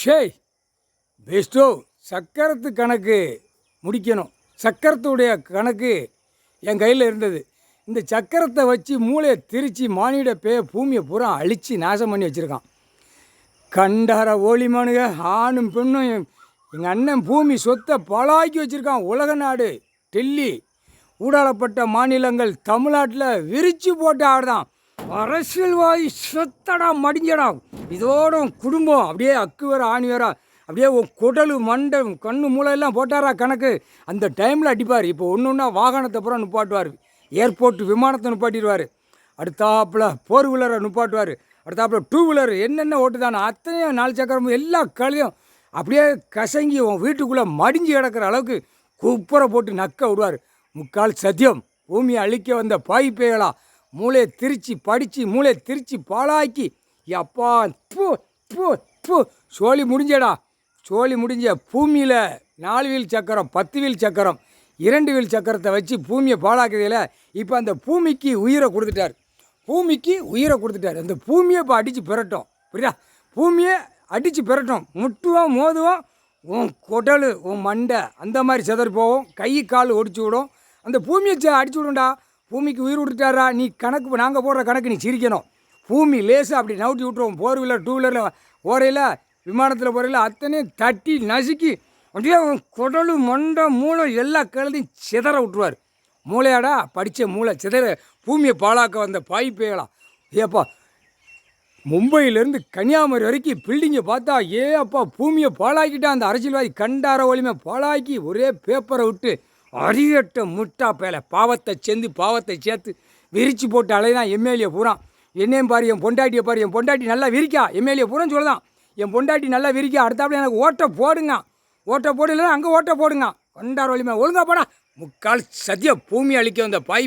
ஷேய் பெஸ்ட்டோ சக்கரத்து கணக்கு முடிக்கணும். சக்கரத்துடைய கணக்கு என் கையில் இருந்தது. இந்த சக்கரத்தை வச்சு மூளையை திரித்து மானிட பூமியை பூரா அழித்து நாசம் பண்ணி வச்சுருக்கான். கண்டார ஓலிமானுங்க ஆணும் பெண்ணும் எங்கள் அண்ணன் பூமி சொத்தை பலாக்கி வச்சுருக்கான். உலக நாடு டெல்லி ஊடாளப்பட்ட மாநிலங்கள் தமிழ்நாட்டில் விரித்து போட்டு ஆடுதான். அரசியல்வாதி சொத்தடா மடிஞ்சடா. இதோட குடும்பம் அப்படியே அக்கு வேற ஆணி வேற அப்படியே குடலு மண்டை கண்ணு மூளையெல்லாம் போட்டாரா கணக்கு. அந்த டைமில் அடிப்பார். இப்போ ஒன்று ஒன்றா வாகனத்தை பூரா நிப்பாட்டுவார். ஏர்போர்ட் விமானத்தை நிப்பாட்டிடுவார். அடுத்தாப்பில் ஃபோர் வீலரை நிப்பாட்டுவார். அடுத்தாப்பில் டூ வீலர் என்னென்ன ஓட்டுதானே அத்தனையும் 4 சக்கரமும் எல்லா கலையும் அப்படியே கசங்கி வீட்டுக்குள்ளே மடிஞ்சு கிடக்கிற அளவுக்கு குப்பரை போட்டு நக்க விடுவார். முக்கால் சத்தியம் பூமியை அழிக்க வந்த பாய் பேயலா மூளையை திரிச்சு படித்து மூளையை திரிச்சு பாலாக்கி அப்பா பூ பூ பூ சோழி முடிஞ்சடா. சோழி முடிஞ்ச பூமியில் 4 வீல் சக்கரம் 10 வீல் சக்கரம் 2 வீல் சக்கரத்தை வச்சு பூமியை பாழாக்குறதில்ல. இப்போ அந்த பூமிக்கு உயிரை கொடுத்துட்டார். பூமிக்கு உயிரை கொடுத்துட்டார். அந்த பூமியை இப்போ அடித்து பெறட்டும். புரியுதா? பூமியை அடித்து பெறட்டும். முட்டுவோம் மோதுவோம். உன் குடல் உன் மண்டை அந்த மாதிரி செதறி போவோம். கை கால் ஒடிச்சு விடும். அந்த பூமியை அடிச்சு விடும்டா. பூமிக்கு உயிர் விட்டுட்டாரா நீ கணக்கு. நாங்கள் போடுற கணக்கு நீ சிரிக்கணும். பூமி லேசாக அப்படி நவுட்டி விட்டுருவோம். 4 வீலர் 2 வீலரில் ஓரையில் விமானத்தில் போகிறையில் அத்தனையும் தட்டி நசுக்கி அப்படியே குடலு மண்டை மூளை எல்லா கழுதையும் சிதற விட்டுருவார். மூளையாடா படித்த மூளை சிதற பூமியை பாழாக்க வந்த பாய் பேயலாம். ஏப்பா மும்பையிலேருந்து கன்னியாகுமரி வரைக்கும் பில்டிங்கை பார்த்தா அப்பா பூமியை பாழாக்கிட்டான் அந்த அரசியல்வாதி. கண்டார ஒளிமை பாழாக்கி ஒரே பேப்பரை விட்டு அரியட்ட முட்டா பேலை பாவத்தை சேர்த்து விரித்து போட்டு அலைதான் எம்எல்ஏ பூரா. என்னையும் பாரு என் பொண்டாட்டியை பாரு. என் பொண்டாட்டி நல்லா விரிக்கா. எம்எல்ஏ பூரா சொல்லலாம் என் பொண்டாட்டி நல்லா விரிக்கா. அடுத்தாப்புல எனக்கு ஓட்டை போடுங்க. ஓட்டை போடலாம் அங்கே ஓட்டை போடுங்க. கண்டார ஒளிமை ஒழுங்கா போடா. முக்கால் சத்தியம் பூமி அழிக்க வந்த பாய்